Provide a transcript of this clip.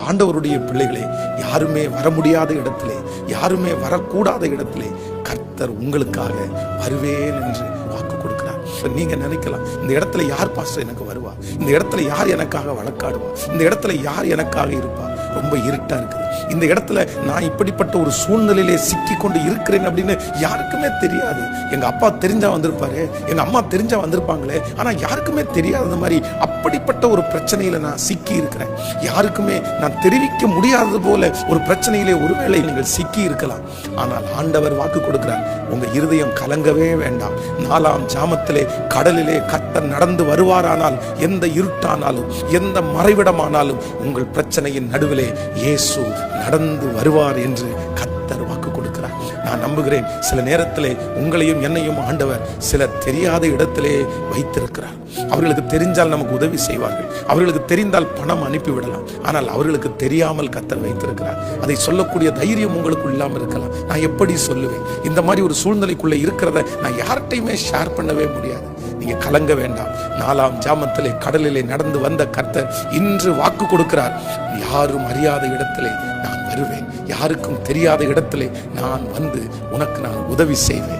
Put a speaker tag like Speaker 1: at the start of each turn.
Speaker 1: ஆண்டவருடைய பிள்ளைகளே, யாருமே வர முடியாத இடத்திலே, யாருமே வரக்கூடாத இடத்திலே கர்த்தர் உங்களுக்காக வருவேன் என்று வாக்கு கொடுக்கிறார். நீங்க நினைக்கலாம், இந்த இடத்துல யார் பாஸ்டர் எனக்கு வருவா, இந்த இடத்துல யார் எனக்காக வழக்காடுவா, இந்த இடத்துல யார் எனக்காக இருப்பா, ரொம்ப இருட்டா இருக்குது, இந்த இடத்துல நான் இப்படிப்பட்ட ஒரு சூழ்நிலையிலே சிக்கி கொண்டு இருக்கிறேன் அப்படின்னு யாருக்குமே தெரியாது. எங்க அப்பா தெரிஞ்சா வந்திருப்பாரு, எங்க அம்மா தெரிஞ்சா வந்திருப்பாங்களே, ஆனா யாருக்குமே தெரியாத மாதிரி அப்படிப்பட்ட ஒரு பிரச்சனையில நான் சிக்கி இருக்கிறேன். யாருக்குமே நான் தெரிவிக்க முடியாதது போல ஒரு பிரச்சனையிலே ஒருவேளை நீங்கள் சிக்கி இருக்கலாம். ஆனால் ஆண்டவர் வாக்கு கொடுக்கிறார், உங்க இருதயம் கலங்கவே வேண்டாம். 4ஆம் ஜாமத்திலே கடலிலே கர்த்தர் நடந்து வருவாரானால், எந்த இருட்டானாலும் எந்த மறைவிடமானாலும் உங்கள் பிரச்சனையின் நடுவிலே இயேசு நடந்து வருவார் என்று கர்த்தர் வாக்கு கொடுக்கிறார். நான் நம்புகிறேன், சில நேரத்திலே உங்களையும் என்னையும் ஆண்டவர் சில தெரியாத இடத்திலே வைத்திருக்கிறார். அவர்களுக்கு தெரிஞ்சால் நமக்கு உதவி செய்வார்கள், அவர்களுக்கு தெரிந்தால் பணம் அனுப்பிவிடலாம். ஆனால் அவர்களுக்கு தெரியாமல் கர்த்தர் வைத்திருக்கிறார். அதை சொல்லக்கூடிய தைரியம் உங்களுக்கு இல்லாமல் இருக்கலாம். நான் எப்படி சொல்லுவேன்? இந்த மாதிரி ஒரு சூழ்நிலைக்குள்ள இருக்கிறத நான் யார்கிட்டையுமே ஷேர் பண்ணவே முடியாது. நீங்க கலங்க வேண்டாம். 4ஆம் ஜாமத்திலே கடலிலே நடந்து வந்த கர்த்தர் இன்று வாக்கு கொடுக்கிறார், யாரும் அறியாத இடத்திலே நான் வருவேன், யாருக்கும் தெரியாத இடத்திலே நான் வந்து உனக்கு நான் உதவி செய்வேன்.